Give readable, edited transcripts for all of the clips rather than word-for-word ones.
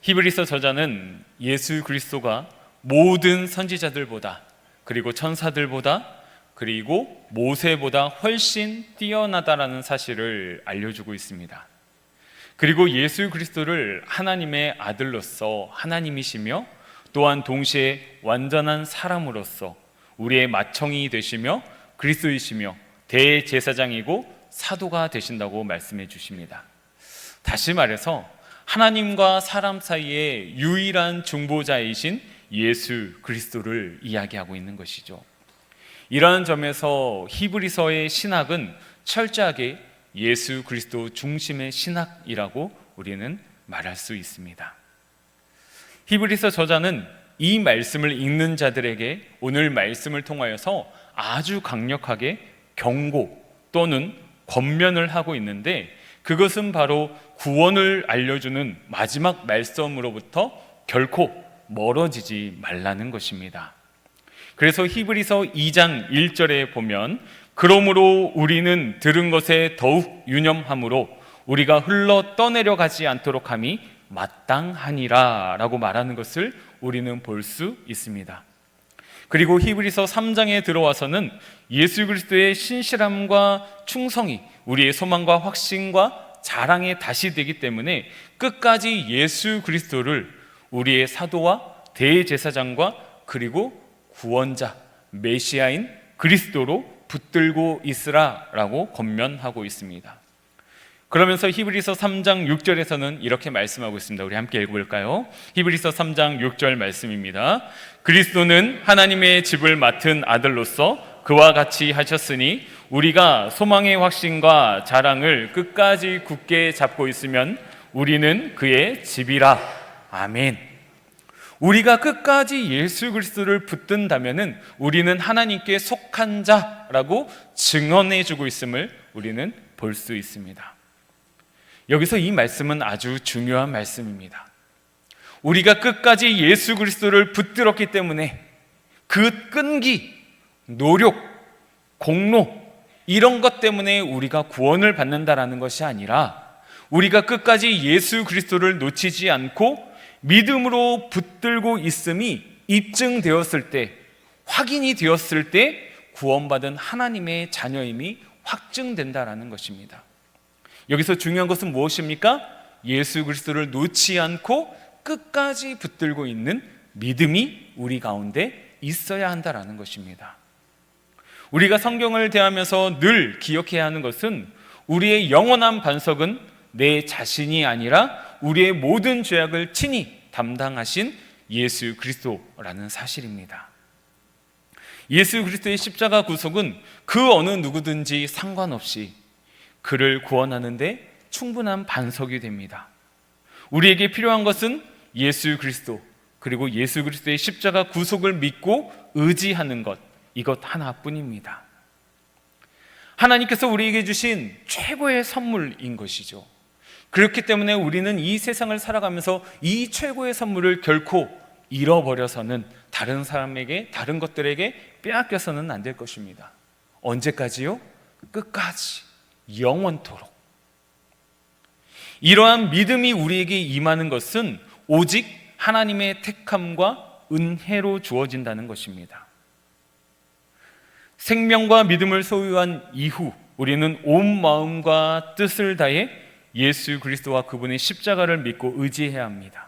히브리서 저자는 예수 그리스도가 모든 선지자들보다, 그리고 천사들보다, 그리고 모세보다 훨씬 뛰어나다라는 사실을 알려주고 있습니다. 그리고 예수 그리스도를 하나님의 아들로서 하나님이시며 또한 동시에 완전한 사람으로서 우리의 맏형이 되시며 그리스도이시며 대제사장이고 사도가 되신다고 말씀해 주십니다. 다시 말해서 하나님과 사람 사이의 유일한 중보자이신 예수 그리스도를 이야기하고 있는 것이죠. 이러한 점에서 히브리서의 신학은 철저하게 예수 그리스도 중심의 신학이라고 우리는 말할 수 있습니다. 히브리서 저자는 이 말씀을 읽는 자들에게 오늘 말씀을 통하여서 아주 강력하게 경고 또는 권면을 하고 있는데, 그것은 바로 구원을 알려주는 마지막 말씀으로부터 결코 멀어지지 말라는 것입니다. 그래서 히브리서 2장 1절에 보면 그러므로 우리는 들은 것에 더욱 유념함으로 우리가 흘러 떠내려가지 않도록 함이 마땅하니라 라고 말하는 것을 우리는 볼 수 있습니다. 그리고 히브리서 3장에 들어와서는 예수 그리스도의 신실함과 충성이 우리의 소망과 확신과 자랑의 다시 되기 때문에 끝까지 예수 그리스도를 우리의 사도와 대제사장과 그리고 구원자 메시아인 그리스도로 붙들고 있으라라고 권면하고 있습니다. 그러면서 히브리서 3장 6절에서는 이렇게 말씀하고 있습니다. 우리 함께 읽어볼까요? 히브리서 3장 6절 말씀입니다. 그리스도는 하나님의 집을 맡은 아들로서 그와 같이 하셨으니 우리가 소망의 확신과 자랑을 끝까지 굳게 잡고 있으면 우리는 그의 집이라. 아멘. 우리가 끝까지 예수 그리스도를 붙든다면 우리는 하나님께 속한 자라고 증언해주고 있음을 우리는 볼 수 있습니다. 여기서 이 말씀은 아주 중요한 말씀입니다. 우리가 끝까지 예수 그리스도를 붙들었기 때문에 그 끈기, 노력, 공로 이런 것 때문에 우리가 구원을 받는다라는 것이 아니라 우리가 끝까지 예수 그리스도를 놓치지 않고 믿음으로 붙들고 있음이 입증되었을 때, 확인이 되었을 때 구원받은 하나님의 자녀임이 확증된다라는 것입니다. 여기서 중요한 것은 무엇입니까? 예수 그리스도를 놓지 않고 끝까지 붙들고 있는 믿음이 우리 가운데 있어야 한다라는 것입니다. 우리가 성경을 대하면서 늘 기억해야 하는 것은 우리의 영원한 반석은 내 자신이 아니라 우리의 모든 죄악을 친히 담당하신 예수 그리스도라는 사실입니다. 예수 그리스도의 십자가 구속은 그 어느 누구든지 상관없이 그를 구원하는데 충분한 반석이 됩니다. 우리에게 필요한 것은 예수 그리스도, 그리고 예수 그리스도의 십자가 구속을 믿고 의지하는 것, 이것 하나뿐입니다. 하나님께서 우리에게 주신 최고의 선물인 것이죠. 그렇기 때문에 우리는 이 세상을 살아가면서 이 최고의 선물을 결코 잃어버려서는 다른 사람에게, 다른 것들에게 빼앗겨서는 안 될 것입니다. 언제까지요? 끝까지, 영원토록. 이러한 믿음이 우리에게 임하는 것은 오직 하나님의 택함과 은혜로 주어진다는 것입니다. 생명과 믿음을 소유한 이후 우리는 온 마음과 뜻을 다해 예수 그리스도와 그분의 십자가를 믿고 의지해야 합니다.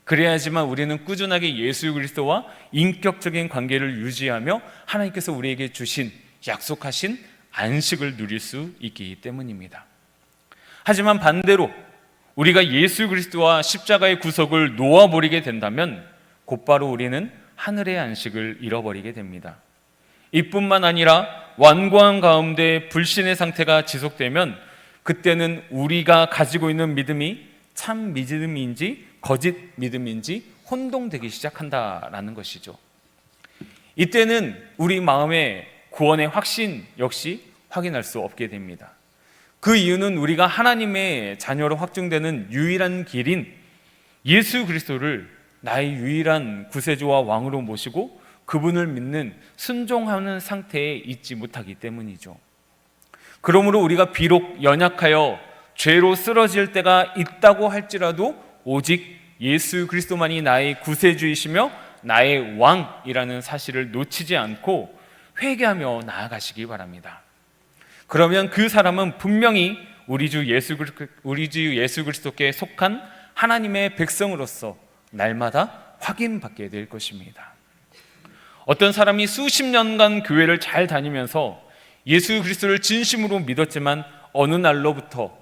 그래야지만 우리는 꾸준하게 예수 그리스도와 인격적인 관계를 유지하며 하나님께서 우리에게 주신, 약속하신 안식을 누릴 수 있기 때문입니다. 하지만 반대로 우리가 예수 그리스도와 십자가의 구속을 놓아버리게 된다면 곧바로 우리는 하늘의 안식을 잃어버리게 됩니다. 이뿐만 아니라 완고한 가운데 불신의 상태가 지속되면 그때는 우리가 가지고 있는 믿음이 참 믿음인지 거짓 믿음인지 혼동되기 시작한다라는 것이죠. 이때는 우리 마음의 구원의 확신 역시 확인할 수 없게 됩니다. 그 이유는 우리가 하나님의 자녀로 확증되는 유일한 길인 예수 그리스도를 나의 유일한 구세주와 왕으로 모시고 그분을 믿는 순종하는 상태에 있지 못하기 때문이죠. 그러므로 우리가 비록 연약하여 죄로 쓰러질 때가 있다고 할지라도 오직 예수 그리스도만이 나의 구세주이시며 나의 왕이라는 사실을 놓치지 않고 회개하며 나아가시기 바랍니다. 그러면 그 사람은 분명히 우리 주 예수 그리스도께 속한 하나님의 백성으로서 날마다 확인받게 될 것입니다. 어떤 사람이 수십 년간 교회를 잘 다니면서 예수 그리스도를 진심으로 믿었지만 어느 날로부터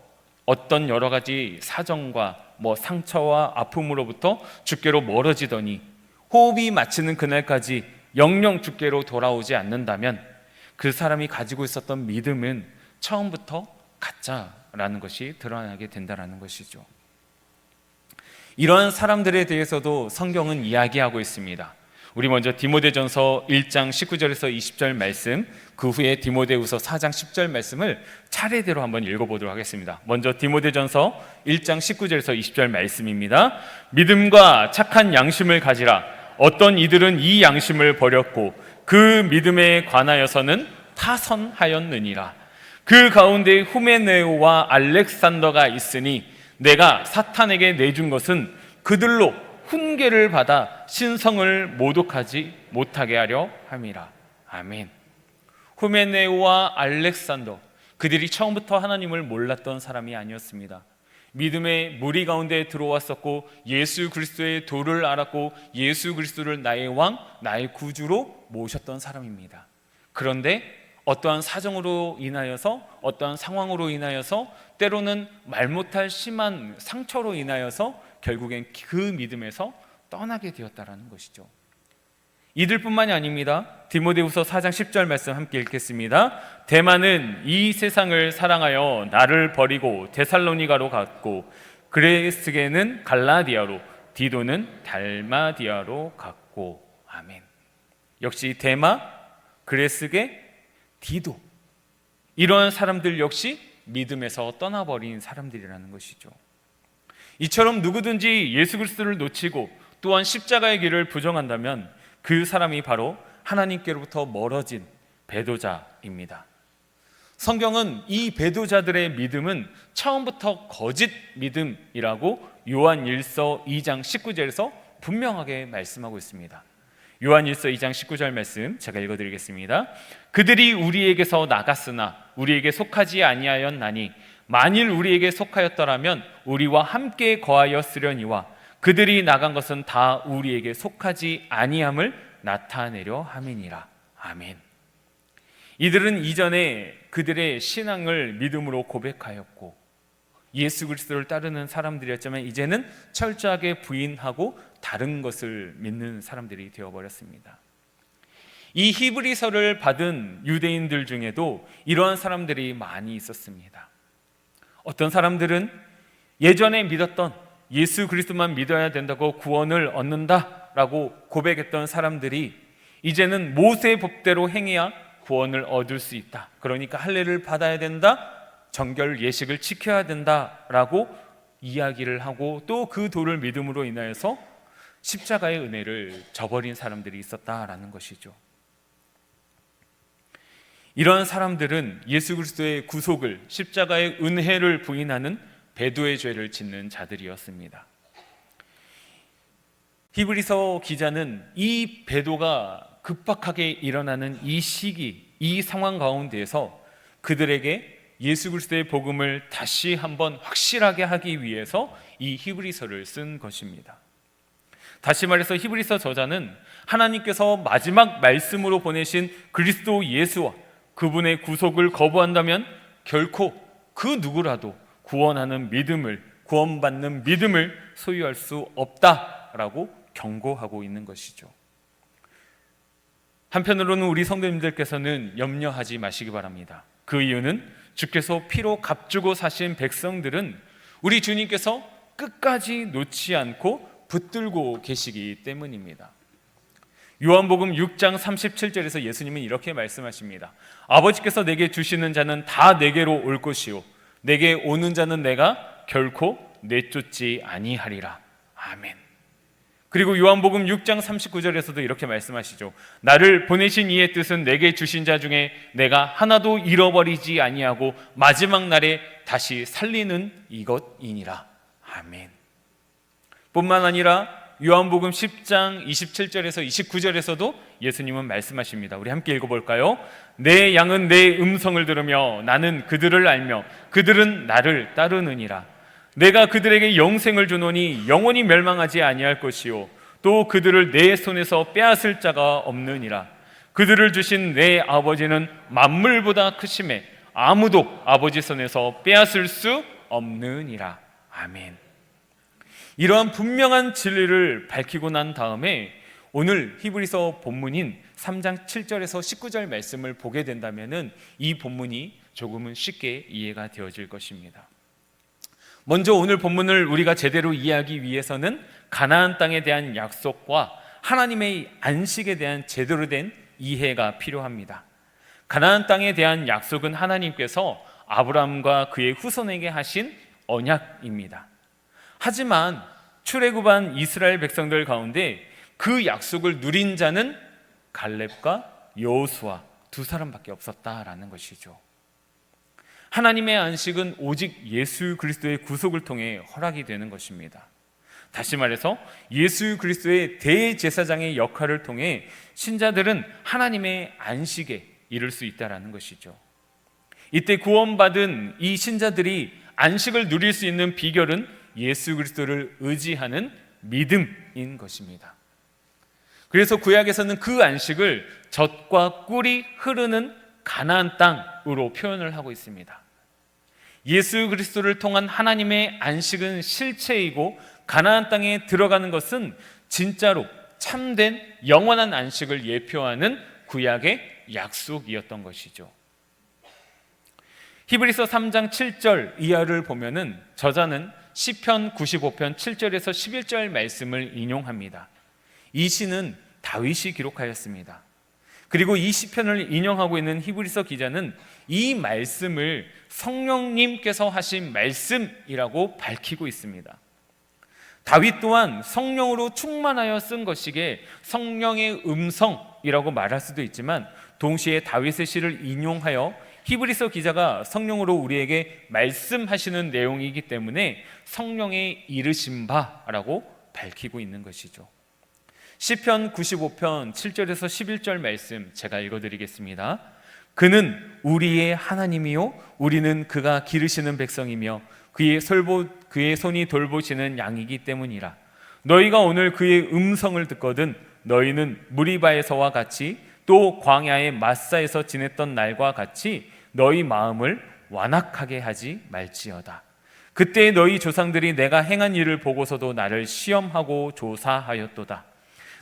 어떤 여러 가지 사정과 상처와 아픔으로부터 주께로 멀어지더니 호흡이 마치는 그날까지 영영 주께로 돌아오지 않는다면 그 사람이 가지고 있었던 믿음은 처음부터 가짜라는 것이 드러나게 된다는 것이죠. 이러한 사람들에 대해서도 성경은 이야기하고 있습니다. 우리 먼저 디모데전서 1장 19절에서 20절 말씀, 그 후에 디모데후서 4장 10절 말씀을 차례대로 한번 읽어보도록 하겠습니다. 먼저 디모데전서 1장 19절에서 20절 말씀입니다. 믿음과 착한 양심을 가지라. 어떤 이들은 이 양심을 버렸고 그 믿음에 관하여서는 타선하였느니라. 그 가운데 후메네오와 알렉산더가 있으니 내가 사탄에게 내준 것은 그들로 훈계를 받아 신성을 모독하지 못하게 하려 함이라. 아멘. 후메네오와 알렉산더, 그들이 처음부터 하나님을 몰랐던 사람이 아니었습니다. 믿음의 무리 가운데 들어왔었고 예수 그리스도의 도를 알았고 예수 그리스도를 나의 왕, 나의 구주로 모셨던 사람입니다. 그런데 어떠한 사정으로 인하여서, 어떠한 상황으로 인하여서, 때로는 말 못할 심한 상처로 인하여서 결국엔 그 믿음에서 떠나게 되었다라는 것이죠. 이들뿐만이 아닙니다. 디모데후서 4장 10절 말씀 함께 읽겠습니다. 데마는 이 세상을 사랑하여 나를 버리고 데살로니가로 갔고 그레스게는 갈라디아로, 디도는 달마디아로 갔고. 아멘. 역시 데마, 그레스게, 디도, 이러한 사람들 역시 믿음에서 떠나버린 사람들이라는 것이죠. 이처럼 누구든지 예수 그리스도를 놓치고 또한 십자가의 길을 부정한다면 그 사람이 바로 하나님께로부터 멀어진 배도자입니다. 성경은 이 배도자들의 믿음은 처음부터 거짓 믿음이라고 요한일서 2장 19절에서 분명하게 말씀하고 있습니다. 요한일서 2장 19절 말씀 제가 읽어드리겠습니다. 그들이 우리에게서 나갔으나 우리에게 속하지 아니하였나니 만일 우리에게 속하였더라면 우리와 함께 거하였으려니와 그들이 나간 것은 다 우리에게 속하지 아니함을 나타내려 함이니라. 아멘. 이들은 이전에 그들의 신앙을 믿음으로 고백하였고 예수 그리스도를 따르는 사람들이었지만 이제는 철저하게 부인하고 다른 것을 믿는 사람들이 되어버렸습니다. 이 히브리서를 받은 유대인들 중에도 이러한 사람들이 많이 있었습니다. 어떤 사람들은 예전에 믿었던 예수 그리스도만 믿어야 된다고 구원을 얻는다라고 고백했던 사람들이 이제는 모세의 법대로 행해야 구원을 얻을 수 있다. 그러니까 할례를 받아야 된다. 정결 예식을 지켜야 된다라고 이야기를 하고 또 그 도를 믿음으로 인하여서 십자가의 은혜를 저버린 사람들이 있었다라는 것이죠. 이런 사람들은 예수 그리스도의 구속을, 십자가의 은혜를 부인하는 배도의 죄를 짓는 자들이었습니다. 히브리서 기자는 이 배도가 급박하게 일어나는 이 시기, 이 상황 가운데에서 그들에게 예수 그리스도의 복음을 다시 한번 확실하게 하기 위해서 이 히브리서를 쓴 것입니다. 다시 말해서 히브리서 저자는 하나님께서 마지막 말씀으로 보내신 그리스도 예수와 그분의 구속을 거부한다면 결코 그 누구라도 구원하는 믿음을, 구원받는 믿음을 소유할 수 없다라고 경고하고 있는 것이죠. 한편으로는 우리 성도님들께서는 염려하지 마시기 바랍니다. 그 이유는 주께서 피로 값주고 사신 백성들은 우리 주님께서 끝까지 놓지 않고 붙들고 계시기 때문입니다. 요한복음 6장 37절에서 예수님은 이렇게 말씀하십니다. 아버지께서 내게 주시는 자는 다 내게로 올 것이요 내게 오는 자는 내가 결코 내쫓지 아니하리라. 아멘. 그리고 요한복음 6장 39절에서도 이렇게 말씀하시죠. 나를 보내신 이의 뜻은 내게 주신 자 중에 내가 하나도 잃어버리지 아니하고 마지막 날에 다시 살리는 이것이니라. 아멘. 뿐만 아니라 요한복음 10장 27절에서 29절에서도 예수님은 말씀하십니다. 우리 함께 읽어볼까요? 내 양은 내 음성을 들으며 나는 그들을 알며 그들은 나를 따르느니라. 내가 그들에게 영생을 주노니 영원히 멸망하지 아니할 것이요 또 그들을 내 손에서 빼앗을 자가 없느니라. 그들을 주신 내 아버지는 만물보다 크심에 아무도 아버지 손에서 빼앗을 수 없느니라. 아멘. 이러한 분명한 진리를 밝히고 난 다음에 오늘 히브리서 본문인 3장 7절에서 19절 말씀을 보게 된다면 이 본문이 조금은 쉽게 이해가 되어질 것입니다. 먼저 오늘 본문을 우리가 제대로 이해하기 위해서는 가나안 땅에 대한 약속과 하나님의 안식에 대한 제대로 된 이해가 필요합니다. 가나안 땅에 대한 약속은 하나님께서 아브라함과 그의 후손에게 하신 언약입니다. 하지만 출애굽한 이스라엘 백성들 가운데 그 약속을 누린 자는 갈렙과 여호수아 두 사람밖에 없었다라는 것이죠. 하나님의 안식은 오직 예수 그리스도의 구속을 통해 허락이 되는 것입니다. 다시 말해서 예수 그리스도의 대제사장의 역할을 통해 신자들은 하나님의 안식에 이를 수 있다라는 것이죠. 이때 구원받은 이 신자들이 안식을 누릴 수 있는 비결은 예수 그리스도를 의지하는 믿음인 것입니다. 그래서 구약에서는 그 안식을 젖과 꿀이 흐르는 가나안 땅으로 표현을 하고 있습니다. 예수 그리스도를 통한 하나님의 안식은 실체이고 가나안 땅에 들어가는 것은 진짜로 참된 영원한 안식을 예표하는 구약의 약속이었던 것이죠. 히브리서 3장 7절 이하를 보면은 저자는 시편 95편 7절에서 11절 말씀을 인용합니다. 이 시는 다윗이 기록하였습니다. 그리고 이 시편을 인용하고 있는 히브리서 기자는 이 말씀을 성령님께서 하신 말씀이라고 밝히고 있습니다. 다윗 또한 성령으로 충만하여 쓴 것이기에 성령의 음성이라고 말할 수도 있지만 동시에 다윗의 시를 인용하여 히브리서 기자가 성령으로 우리에게 말씀하시는 내용이기 때문에 성령의 이르신 바라고 밝히고 있는 것이죠. 시편 95편 7절에서 11절 말씀 제가 읽어드리겠습니다. 그는 우리의 하나님이요 우리는 그가 기르시는 백성이며 그의 손이 돌보시는 양이기 때문이라. 너희가 오늘 그의 음성을 듣거든 너희는 무리바에서와 같이 또 광야의 마사에서 지냈던 날과 같이 너희 마음을 완악하게 하지 말지어다. 그때 너희 조상들이 내가 행한 일을 보고서도 나를 시험하고 조사하였도다.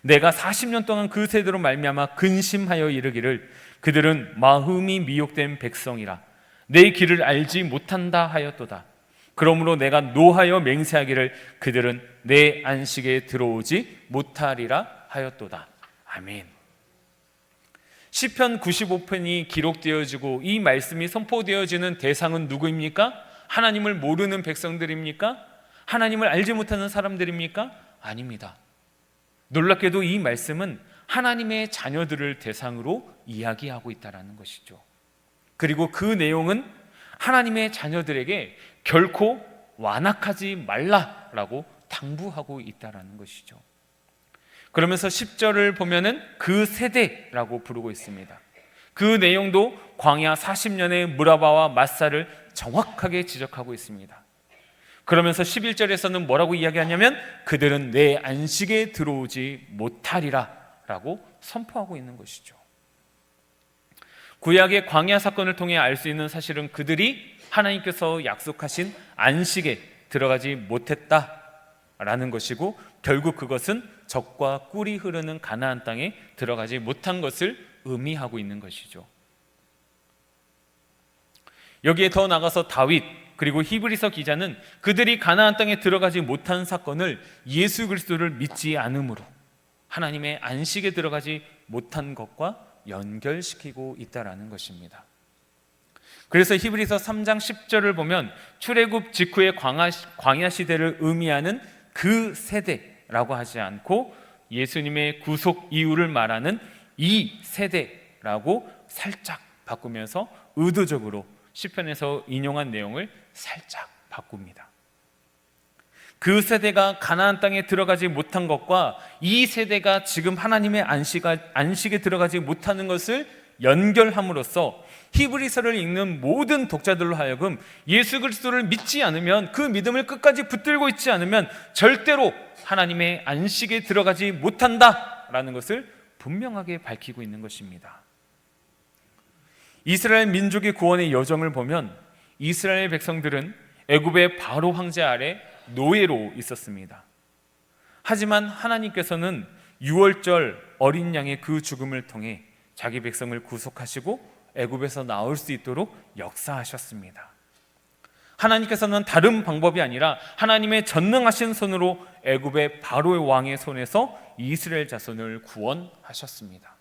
내가 40년 동안 그 세대로 말미암아 근심하여 이르기를 그들은 마음이 미혹된 백성이라 내 길을 알지 못한다 하였도다. 그러므로 내가 노하여 맹세하기를 그들은 내 안식에 들어오지 못하리라 하였도다. 아멘. 시편 95편이 기록되어지고 이 말씀이 선포되어지는 대상은 누구입니까? 하나님을 모르는 백성들입니까? 하나님을 알지 못하는 사람들입니까? 아닙니다. 놀랍게도 이 말씀은 하나님의 자녀들을 대상으로 이야기하고 있다는 것이죠. 그리고 그 내용은 하나님의 자녀들에게 결코 완악하지 말라라고 당부하고 있다는 것이죠. 그러면서 10절을 보면은 그 세대라고 부르고 있습니다. 그 내용도 광야 40년의 무라바와 마사를 정확하게 지적하고 있습니다. 그러면서 11절에서는 뭐라고 이야기하냐면 그들은 내 안식에 들어오지 못하리라 라고 선포하고 있는 것이죠. 구약의 광야 사건을 통해 알 수 있는 사실은 그들이 하나님께서 약속하신 안식에 들어가지 못했다라는 것이고 결국 그것은 젖과 꿀이 흐르는 가나안 땅에 들어가지 못한 것을 의미하고 있는 것이죠. 여기에 더 나가서 다윗 그리고 히브리서 기자는 그들이 가나안 땅에 들어가지 못한 사건을 예수 그리스도를 믿지 않음으로 하나님의 안식에 들어가지 못한 것과 연결시키고 있다라는 것입니다. 그래서 히브리서 3장 10절을 보면 출애굽 직후의 광야 시대를 의미하는 그 세대라고 하지 않고 예수님의 구속 이후를 말하는 이 세대라고 살짝 바꾸면서 의도적으로 시편에서 인용한 내용을 살짝 바꿉니다. 그 세대가 가나안 땅에 들어가지 못한 것과 이 세대가 지금 하나님의 안식에 들어가지 못하는 것을 연결함으로써 히브리서를 읽는 모든 독자들로 하여금 예수 그리스도를 믿지 않으면, 그 믿음을 끝까지 붙들고 있지 않으면 절대로 하나님의 안식에 들어가지 못한다라는 것을 분명하게 밝히고 있는 것입니다. 이스라엘 민족의 구원의 여정을 보면 이스라엘 백성들은 애굽의 바로 황제 아래 노예로 있었습니다. 하지만 하나님께서는 유월절 어린 양의 그 죽음을 통해 자기 백성을 구속하시고 애굽에서 나올 수 있도록 역사하셨습니다. 하나님께서는 다른 방법이 아니라 하나님의 전능하신 손으로 애굽의 바로의 왕의 손에서 이스라엘 자손을 구원하셨습니다.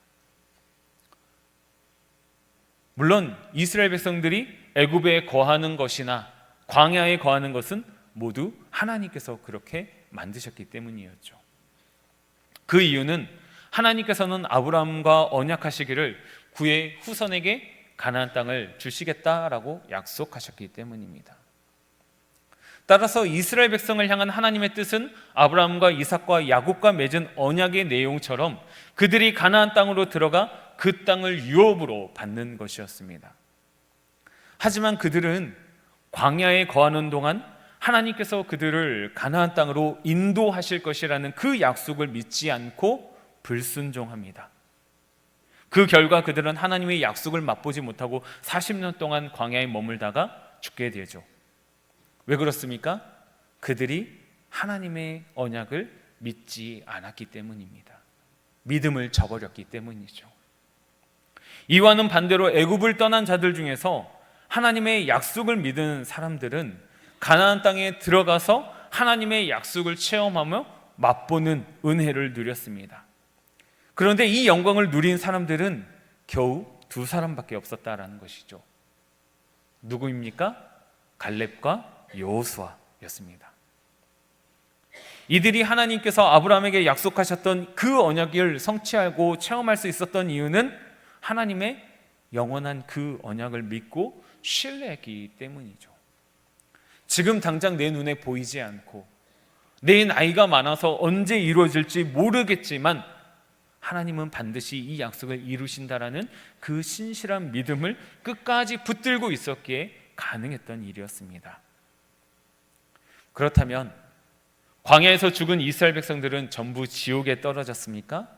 물론 이스라엘 백성들이 애굽에 거하는 것이나 광야에 거하는 것은 모두 하나님께서 그렇게 만드셨기 때문이었죠. 그 이유는 하나님께서는 아브라함과 언약하시기를 그의 후손에게 가나안 땅을 주시겠다라고 약속하셨기 때문입니다. 따라서 이스라엘 백성을 향한 하나님의 뜻은 아브라함과 이삭과 야곱과 맺은 언약의 내용처럼 그들이 가나안 땅으로 들어가 그 땅을 유업으로 받는 것이었습니다. 하지만 그들은 광야에 거하는 동안 하나님께서 그들을 가나안 땅으로 인도하실 것이라는 그 약속을 믿지 않고 불순종합니다. 그 결과 그들은 하나님의 약속을 맛보지 못하고 40년 동안 광야에 머물다가 죽게 되죠. 왜 그렇습니까? 그들이 하나님의 언약을 믿지 않았기 때문입니다. 믿음을 저버렸기 때문이죠. 이와는 반대로 애굽을 떠난 자들 중에서 하나님의 약속을 믿은 사람들은 가나안 땅에 들어가서 하나님의 약속을 체험하며 맛보는 은혜를 누렸습니다. 그런데 이 영광을 누린 사람들은 겨우 2사람밖에 없었다라는 것이죠. 누구입니까? 갈렙과 여호수아였습니다. 이들이 하나님께서 아브라함에게 약속하셨던 그 언약을 성취하고 체험할 수 있었던 이유는 하나님의 영원한 그 언약을 믿고 신뢰했기 때문이죠. 지금 당장 내 눈에 보이지 않고 내 나이가 많아서 언제 이루어질지 모르겠지만 하나님은 반드시 이 약속을 이루신다라는 그 신실한 믿음을 끝까지 붙들고 있었기에 가능했던 일이었습니다. 그렇다면 광야에서 죽은 이스라엘 백성들은 전부 지옥에 떨어졌습니까?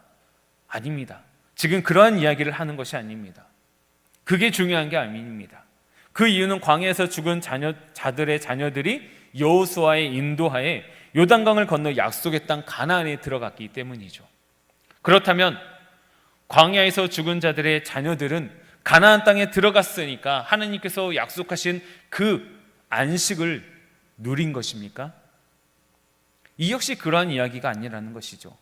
아닙니다. 지금 그러한 이야기를 하는 것이 아닙니다. 그게 중요한 게 아닙니다. 그 이유는 광야에서 죽은 자들의 자녀들이 여호수아의 인도하에 요단강을 건너 약속의 땅 가나안에 들어갔기 때문이죠. 그렇다면 광야에서 죽은 자들의 자녀들은 가나안 땅에 들어갔으니까 하나님께서 약속하신 그 안식을 누린 것입니까? 이 역시 그러한 이야기가 아니라는 것이죠.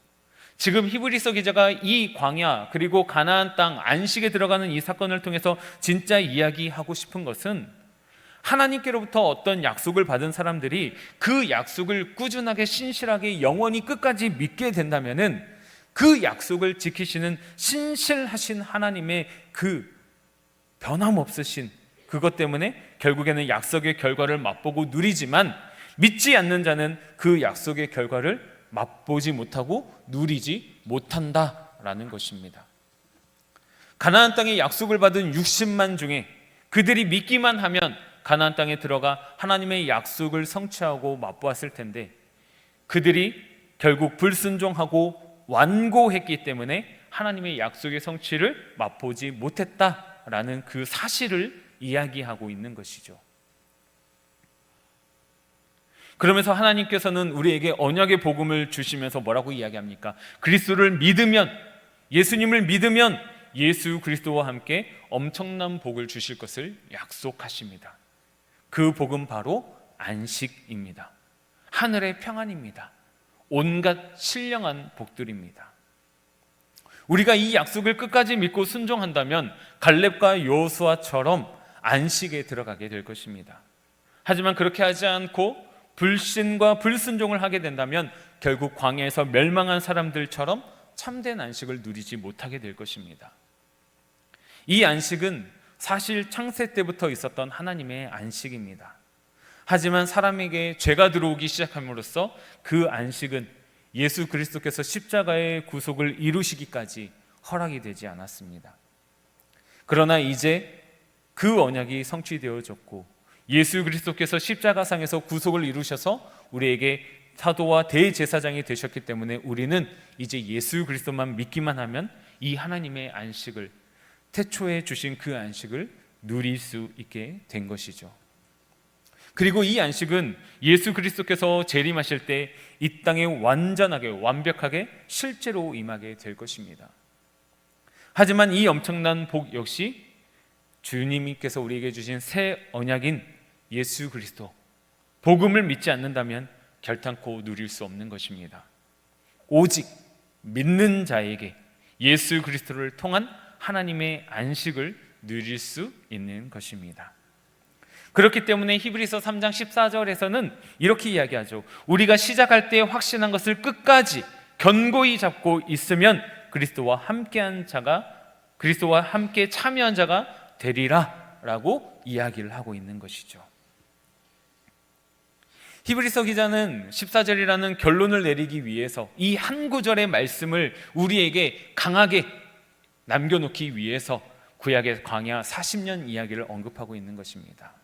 지금 히브리서 기자가 이 광야 그리고 가나안 땅 안식에 들어가는 이 사건을 통해서 진짜 이야기하고 싶은 것은 하나님께로부터 어떤 약속을 받은 사람들이 그 약속을 꾸준하게 신실하게 영원히 끝까지 믿게 된다면은 그 약속을 지키시는 신실하신 하나님의 그 변함없으신 그것 때문에 결국에는 약속의 결과를 맛보고 누리지만 믿지 않는 자는 그 약속의 결과를 맛보지 못하고 누리지 못한다라는 것입니다. 가나안 땅에 약속을 받은 60만 중에 그들이 믿기만 하면 가나안 땅에 들어가 하나님의 약속을 성취하고 맛보았을 텐데 그들이 결국 불순종하고 완고했기 때문에 하나님의 약속의 성취를 맛보지 못했다라는 그 사실을 이야기하고 있는 것이죠. 그러면서 하나님께서는 우리에게 언약의 복음을 주시면서 뭐라고 이야기합니까? 그리스도를 믿으면, 예수님을 믿으면 예수 그리스도와 함께 엄청난 복을 주실 것을 약속하십니다. 그 복은 바로 안식입니다. 하늘의 평안입니다. 온갖 신령한 복들입니다. 우리가 이 약속을 끝까지 믿고 순종한다면 갈렙과 여호수아처럼 안식에 들어가게 될 것입니다. 하지만 그렇게 하지 않고 불신과 불순종을 하게 된다면 결국 광야에서 멸망한 사람들처럼 참된 안식을 누리지 못하게 될 것입니다. 이 안식은 사실 창세 때부터 있었던 하나님의 안식입니다. 하지만 사람에게 죄가 들어오기 시작함으로써 그 안식은 예수 그리스도께서 십자가의 구속을 이루시기까지 허락이 되지 않았습니다. 그러나 이제 그 언약이 성취되어졌고 예수 그리스도께서 십자가상에서 구속을 이루셔서 우리에게 사도와 대제사장이 되셨기 때문에 우리는 이제 예수 그리스도만 믿기만 하면 이 하나님의 안식을, 태초에 주신 그 안식을 누릴 수 있게 된 것이죠. 그리고 이 안식은 예수 그리스도께서 재림하실 때 이 땅에 완전하게 완벽하게 실제로 임하게 될 것입니다. 하지만 이 엄청난 복 역시 주님께서 우리에게 주신 새 언약인 예수 그리스도, 복음을 믿지 않는다면 결탄코 누릴 수 없는 것입니다. 오직 믿는 자에게 예수 그리스도를 통한 하나님의 안식을 누릴 수 있는 것입니다. 그렇기 때문에 히브리서 3장 14절에서는 이렇게 이야기하죠. 우리가 시작할 때 확신한 것을 끝까지 견고히 잡고 있으면 그리스도와 함께한 자가, 그리스도와 함께 참여한 자가 되리라 라고 이야기를 하고 있는 것이죠. 히브리서 기자는 14절이라는 결론을 내리기 위해서 이 한 구절의 말씀을 우리에게 강하게 남겨놓기 위해서 구약의 광야 40년 이야기를 언급하고 있는 것입니다.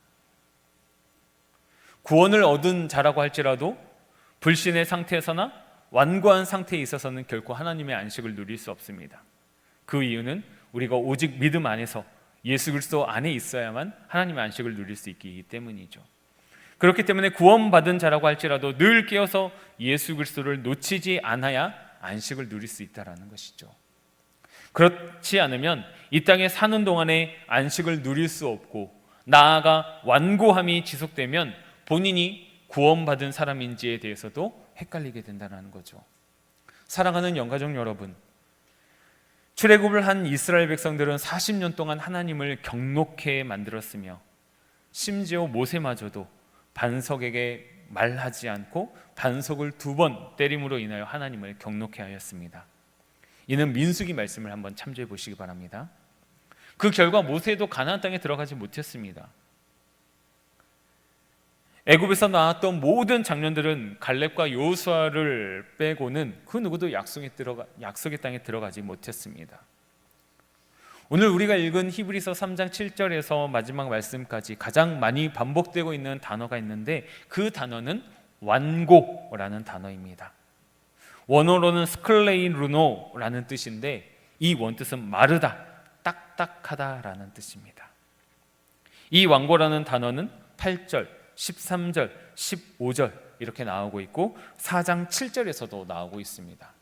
구원을 얻은 자라고 할지라도 불신의 상태에서나 완고한 상태에 있어서는 결코 하나님의 안식을 누릴 수 없습니다. 그 이유는 우리가 오직 믿음 안에서 예수 그리스도 안에 있어야만 하나님의 안식을 누릴 수 있기 때문이죠. 그렇기 때문에 구원받은 자라고 할지라도 늘 깨어서 예수 그리스도를 놓치지 않아야 안식을 누릴 수 있다는 것이죠. 그렇지 않으면 이 땅에 사는 동안에 안식을 누릴 수 없고 나아가 완고함이 지속되면 본인이 구원받은 사람인지에 대해서도 헷갈리게 된다는 거죠. 사랑하는 영가족 여러분, 출애굽을 한 이스라엘 백성들은 40년 동안 하나님을 경록해 만들었으며 심지어 모세마저도 반석에게 말하지 않고 반석을 2번 때림으로 인하여 하나님을 경록해 하였습니다. 이는 민수기 말씀을 한번 참조해 보시기 바랍니다. 그 결과 모세도 가나안 땅에 들어가지 못했습니다. 애굽에서 나왔던 모든 장년들은 갈렙과 여호수아를 빼고는 그 누구도 약속의 땅에 들어가지 못했습니다. 오늘 우리가 읽은 히브리서 3장 7절에서 마지막 말씀까지 가장 많이 반복되고 있는 단어가 있는데 그 단어는 완고라는 단어입니다. 원어로는 스클레이루노라는 뜻인데 이 원뜻은 마르다, 딱딱하다라는 뜻입니다. 이 완고라는 단어는 8절, 13절, 15절 이렇게 나오고 있고 4장 7절에서도 나오고 있습니다.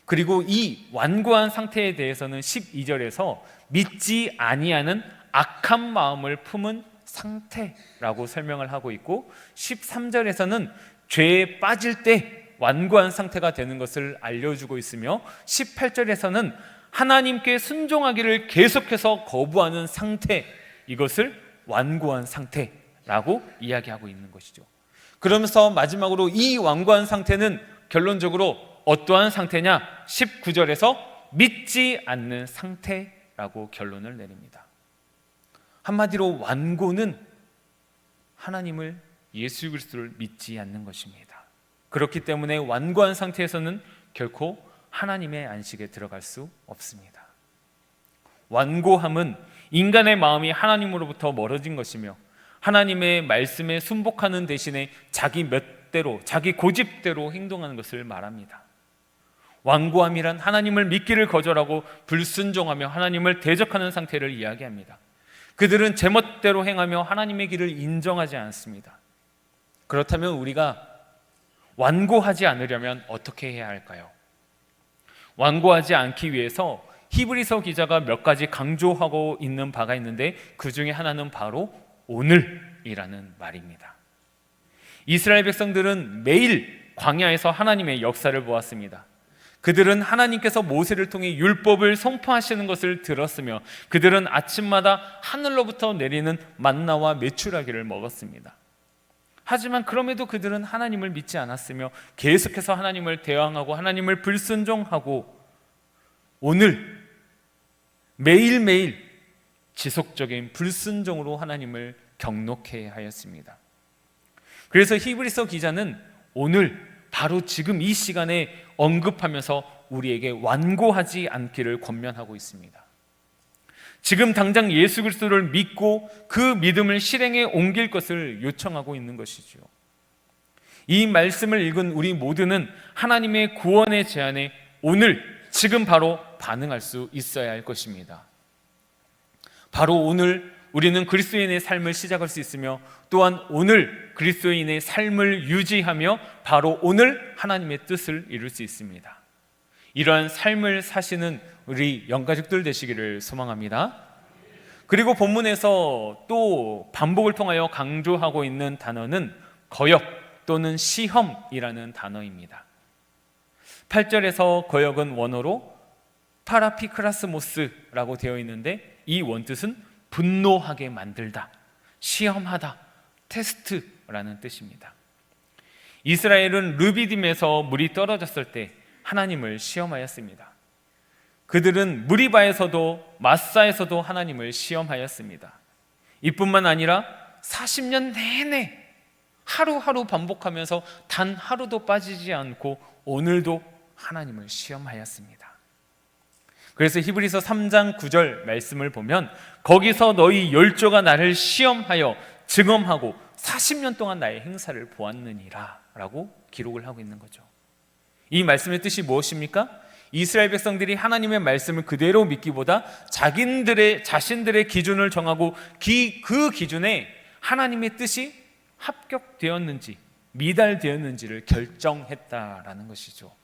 그리고 이 완고한 상태에 대해서는 12절에서 믿지 아니하는 악한 마음을 품은 상태라고 설명을 하고 있고 13절에서는 죄에 빠질 때 완고한 상태가 되는 것을 알려주고 있으며 18절에서는 하나님께 순종하기를 계속해서 거부하는 상태, 이것을 완고한 상태라고 이야기하고 있는 것이죠. 그러면서 마지막으로 이 완고한 상태는 결론적으로 어떠한 상태냐? 19절에서 믿지 않는 상태라고 결론을 내립니다. 한마디로 완고는 하나님을, 예수 그리스도를 믿지 않는 것입니다. 그렇기 때문에 완고한 상태에서는 결코 하나님의 안식에 들어갈 수 없습니다. 완고함은 인간의 마음이 하나님으로부터 멀어진 것이며 하나님의 말씀에 순복하는 대신에 자기 멋대로, 자기 고집대로 행동하는 것을 말합니다. 완고함이란 하나님을 믿기를 거절하고 불순종하며 하나님을 대적하는 상태를 이야기합니다. 그들은 제멋대로 행하며 하나님의 길을 인정하지 않습니다. 그렇다면 우리가 완고하지 않으려면 어떻게 해야 할까요? 완고하지 않기 위해서 히브리서 기자가 몇 가지 강조하고 있는 바가 있는데 그 중에 하나는 바로 오늘이라는 말입니다. 이스라엘 백성들은 매일 광야에서 하나님의 역사를 보았습니다. 그들은 하나님께서 모세를 통해 율법을 선포하시는 것을 들었으며 그들은 아침마다 하늘로부터 내리는 만나와 메추라기를 먹었습니다. 하지만 그럼에도 그들은 하나님을 믿지 않았으며 계속해서 하나님을 대항하고 하나님을 불순종하고 오늘 매일매일 지속적인 불순종으로 하나님을 경록해 하였습니다. 그래서 히브리서 기자는 오늘 바로 지금 이 시간에 언급하면서 우리에게 완고하지 않기를 권면하고 있습니다. 지금 당장 예수 그리스도를 믿고 그 믿음을 실행에 옮길 것을 요청하고 있는 것이죠. 이 말씀을 읽은 우리 모두는 하나님의 구원의 제안에 오늘 지금 바로 반응할 수 있어야 할 것입니다. 바로 오늘 우리는 그리스도인의 삶을 시작할 수 있으며, 또한 오늘 그리스도인의 삶을 유지하며 바로 오늘 하나님의 뜻을 이룰 수 있습니다. 이러한 삶을 사시는 우리 영가족들 되시기를 소망합니다. 그리고 본문에서 또 반복을 통하여 강조하고 있는 단어는 거역 또는 시험이라는 단어입니다. 8절에서 거역은 원어로 파라피크라스모스라고 되어 있는데, 이 원뜻은 분노하게 만들다, 시험하다, 테스트라는 뜻입니다. 이스라엘은 르비딤에서 물이 떨어졌을 때 하나님을 시험하였습니다. 그들은 무리바에서도 마사에서도 하나님을 시험하였습니다. 이뿐만 아니라 40년 내내 하루하루 반복하면서 단 하루도 빠지지 않고 오늘도 하나님을 시험하였습니다. 그래서 히브리서 3장 9절 말씀을 보면, 거기서 너희 열조가 나를 시험하여 증언하고 40년 동안 나의 행사를 보았느니라 라고 기록을 하고 있는 거죠. 이 말씀의 뜻이 무엇입니까? 이스라엘 백성들이 하나님의 말씀을 그대로 믿기보다 자신들의 기준을 정하고 그 기준에 하나님의 뜻이 합격되었는지 미달되었는지를 결정했다라는 것이죠.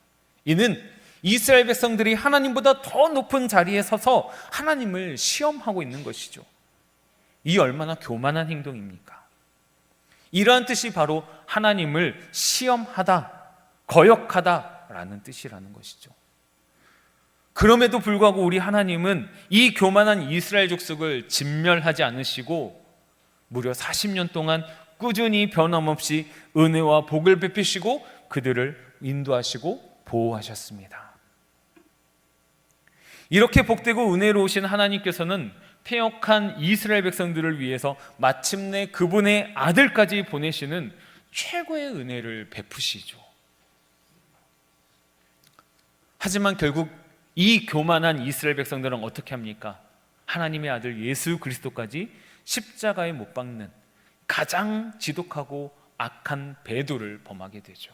이는 이스라엘 백성들이 하나님보다 더 높은 자리에 서서 하나님을 시험하고 있는 것이죠. 이 얼마나 교만한 행동입니까? 이러한 뜻이 바로 하나님을 시험하다, 거역하다라는 뜻이라는 것이죠. 그럼에도 불구하고 우리 하나님은 이 교만한 이스라엘 족속을 진멸하지 않으시고 무려 40년 동안 꾸준히 변함없이 은혜와 복을 베푸시고 그들을 인도하시고 보호하셨습니다. 이렇게 복되고 은혜로우신 하나님께서는 패역한 이스라엘 백성들을 위해서 마침내 그분의 아들까지 보내시는 최고의 은혜를 베푸시죠. 하지만 결국 이 교만한 이스라엘 백성들은 어떻게 합니까? 하나님의 아들 예수 그리스도까지 십자가에 못 박는 가장 지독하고 악한 배도를 범하게 되죠.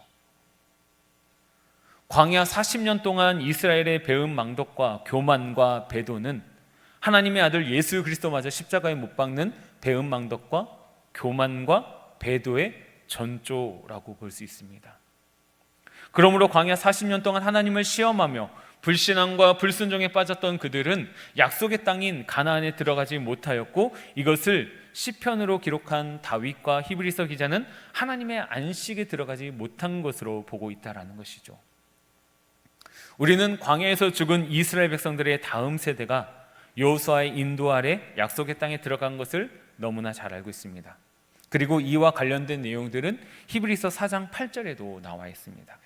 광야 40년 동안 이스라엘의 배은 망덕과 교만과 배도는 하나님의 아들 예수 그리스도마저 십자가에 못 박는 배은 망덕과 교만과 배도의 전조라고 볼 수 있습니다. 그러므로 광야 40년 동안 하나님을 시험하며 불신앙과 불순종에 빠졌던 그들은 약속의 땅인 가나안에 들어가지 못하였고, 이것을 시편으로 기록한 다윗과 히브리서 기자는 하나님의 안식에 들어가지 못한 것으로 보고 있다라는 것이죠. 우리는 광야에서 죽은 이스라엘 백성들의 다음 세대가 여호수아의 인도 아래 약속의 땅에 들어간 것을 너무나 잘 알고 있습니다. 그리고 이와 관련된 내용들은 히브리서 4장 8절에도 나와 있습니다.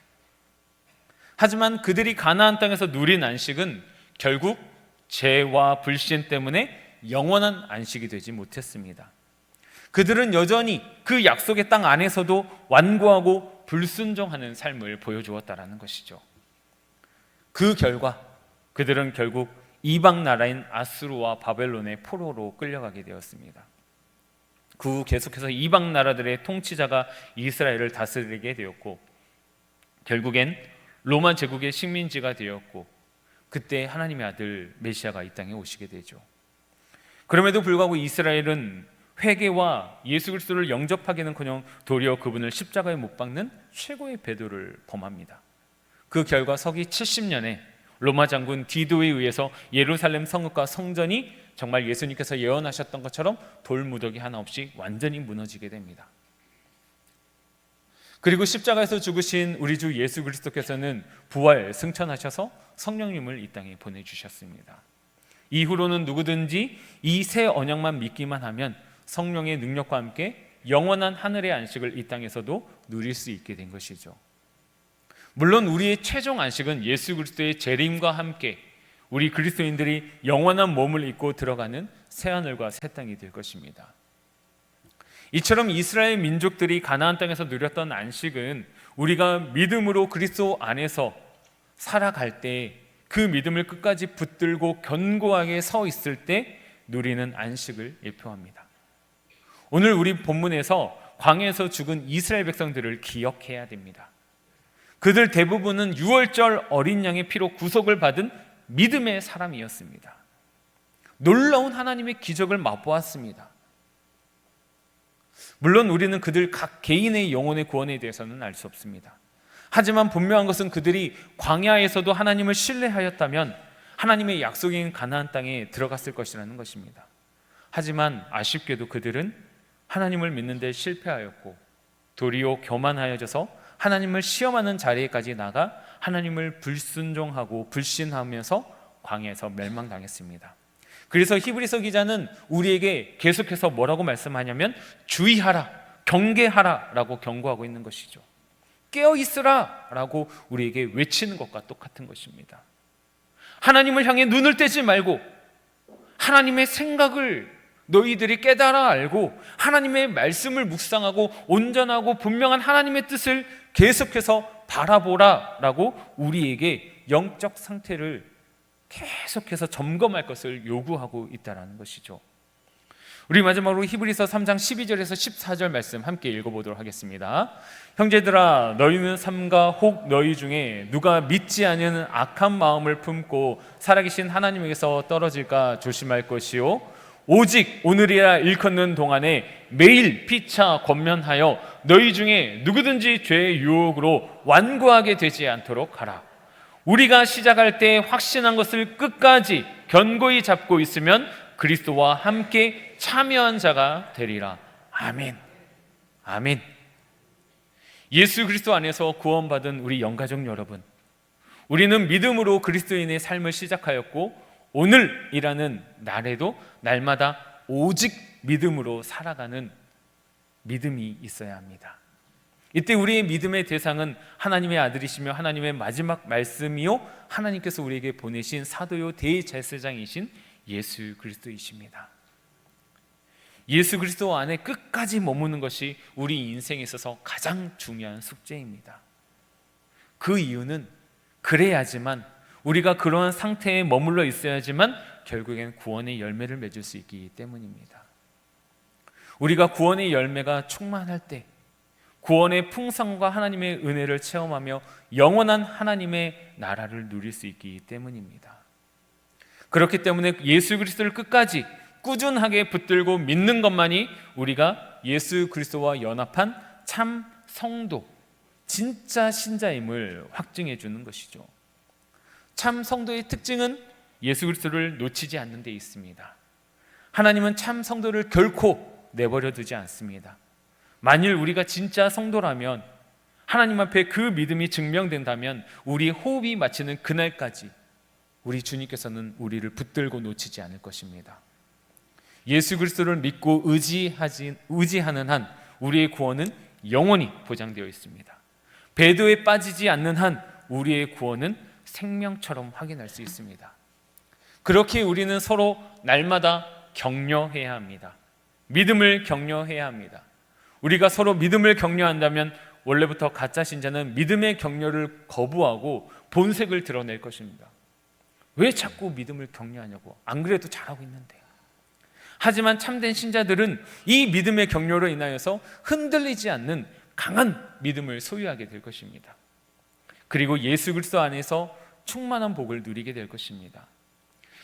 하지만 그들이 가나안 땅에서 누린 안식은 결국 죄와 불신 때문에 영원한 안식이 되지 못했습니다. 그들은 여전히 그 약속의 땅 안에서도 완고하고 불순종하는 삶을 보여주었다라는 것이죠. 그 결과 그들은 결국 이방 나라인 아수르와 바벨론의 포로로 끌려가게 되었습니다. 그 후 계속해서 이방 나라들의 통치자가 이스라엘을 다스리게 되었고, 결국엔 로마 제국의 식민지가 되었고, 그때 하나님의 아들 메시아가 이 땅에 오시게 되죠. 그럼에도 불구하고 이스라엘은 회개와 예수 그리스도를 영접하기는커녕 도리어 그분을 십자가에 못 박는 최고의 배도를 범합니다. 그 결과 서기 70년에 로마 장군 디도에 의해서 예루살렘 성읍과 성전이 정말 예수님께서 예언하셨던 것처럼 돌무더기 하나 없이 완전히 무너지게 됩니다. 그리고 십자가에서 죽으신 우리 주 예수 그리스도께서는 부활 승천하셔서 성령님을 이 땅에 보내주셨습니다. 이후로는 누구든지 이 새 언약만 믿기만 하면 성령의 능력과 함께 영원한 하늘의 안식을 이 땅에서도 누릴 수 있게 된 것이죠. 물론 우리의 최종 안식은 예수 그리스도의 재림과 함께 우리 그리스도인들이 영원한 몸을 입고 들어가는 새하늘과 새 땅이 될 것입니다. 이처럼 이스라엘 민족들이 가나안 땅에서 누렸던 안식은 우리가 믿음으로 그리스도 안에서 살아갈 때 그 믿음을 끝까지 붙들고 견고하게 서 있을 때 누리는 안식을 예표합니다. 오늘 우리 본문에서 광야에서 죽은 이스라엘 백성들을 기억해야 됩니다. 그들 대부분은 유월절 어린 양의 피로 구속을 받은 믿음의 사람이었습니다. 놀라운 하나님의 기적을 맛보았습니다. 물론 우리는 그들 각 개인의 영혼의 구원에 대해서는 알 수 없습니다. 하지만 분명한 것은 그들이 광야에서도 하나님을 신뢰하였다면 하나님의 약속인 가나안 땅에 들어갔을 것이라는 것입니다. 하지만 아쉽게도 그들은 하나님을 믿는 데 실패하였고 도리어 교만하여져서 하나님을 시험하는 자리에까지 나가 하나님을 불순종하고 불신하면서 광야에서 멸망당했습니다. 그래서 히브리서 기자는 우리에게 계속해서 뭐라고 말씀하냐면 주의하라, 경계하라 라고 경고하고 있는 것이죠. 깨어있으라 라고 우리에게 외치는 것과 똑같은 것입니다. 하나님을 향해 눈을 떼지 말고 하나님의 생각을 너희들이 깨달아 알고 하나님의 말씀을 묵상하고 온전하고 분명한 하나님의 뜻을 계속해서 바라보라 라고 우리에게 영적 상태를 계속해서 점검할 것을 요구하고 있다는 것이죠. 우리 마지막으로 히브리서 3장 12절에서 14절 말씀 함께 읽어보도록 하겠습니다. 형제들아, 너희는 삼가 혹 너희 중에 누가 믿지 않는 악한 마음을 품고 살아계신 하나님에게서 떨어질까 조심할 것이요, 오직 오늘이라 일컫는 동안에 매일 피차 권면하여 너희 중에 누구든지 죄의 유혹으로 완고하게 되지 않도록 하라. 우리가 시작할 때 확신한 것을 끝까지 견고히 잡고 있으면 그리스도와 함께 참여한 자가 되리라. 아멘. 아멘. 예수 그리스도 안에서 구원받은 우리 영가족 여러분, 우리는 믿음으로 그리스도인의 삶을 시작하였고 오늘이라는 날에도 날마다 오직 믿음으로 살아가는 믿음이 있어야 합니다. 이때 우리의 믿음의 대상은 하나님의 아들이시며 하나님의 마지막 말씀이요 하나님께서 우리에게 보내신 사도요 대제사장이신 예수 그리스도이십니다. 예수 그리스도 안에 끝까지 머무는 것이 우리 인생에 있어서 가장 중요한 숙제입니다. 그 이유는 그래야지만, 우리가 그러한 상태에 머물러 있어야지만 결국엔 구원의 열매를 맺을 수 있기 때문입니다. 우리가 구원의 열매가 충만할 때 구원의 풍성과 하나님의 은혜를 체험하며 영원한 하나님의 나라를 누릴 수 있기 때문입니다. 그렇기 때문에 예수 그리스도를 끝까지 꾸준하게 붙들고 믿는 것만이 우리가 예수 그리스도와 연합한 참 성도, 진짜 신자임을 확증해 주는 것이죠. 참 성도의 특징은 예수 그리스도를 놓치지 않는 데 있습니다. 하나님은 참 성도를 결코 내버려 두지 않습니다. 만일 우리가 진짜 성도라면, 하나님 앞에 그 믿음이 증명된다면 우리의 호흡이 마치는 그날까지 우리 주님께서는 우리를 붙들고 놓치지 않을 것입니다. 예수 그리스도를 믿고 의지하는 한 우리의 구원은 영원히 보장되어 있습니다. 배도에 빠지지 않는 한 우리의 구원은 생명처럼 확인할 수 있습니다. 그렇게 우리는 서로 날마다 격려해야 합니다. 믿음을 격려해야 합니다. 우리가 서로 믿음을 격려한다면 원래부터 가짜 신자는 믿음의 격려를 거부하고 본색을 드러낼 것입니다. 왜 자꾸 믿음을 격려하냐고, 안 그래도 잘하고 있는데. 하지만 참된 신자들은 이 믿음의 격려로 인하여서 흔들리지 않는 강한 믿음을 소유하게 될 것입니다. 그리고 예수 그리스도 안에서 충만한 복을 누리게 될 것입니다.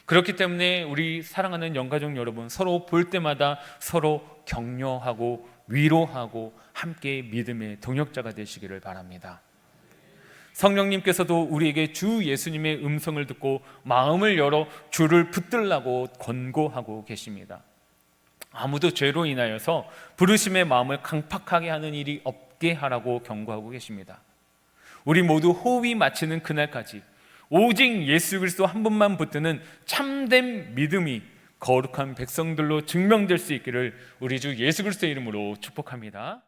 그렇기 때문에 우리 사랑하는 영가족 여러분, 서로 볼 때마다 서로 격려하고 위로하고 함께 믿음의 동역자가 되시기를 바랍니다. 성령님께서도 우리에게 주 예수님의 음성을 듣고 마음을 열어 주를 붙들라고 권고하고 계십니다. 아무도 죄로 인하여서 부르심의 마음을 강팍하게 하는 일이 없게 하라고 경고하고 계십니다. 우리 모두 호흡이 마치는 그날까지 오직 예수 그리스도 한 분만 붙드는 참된 믿음이 거룩한 백성들로 증명될 수 있기를 우리 주 예수 그리스도의 이름으로 축복합니다.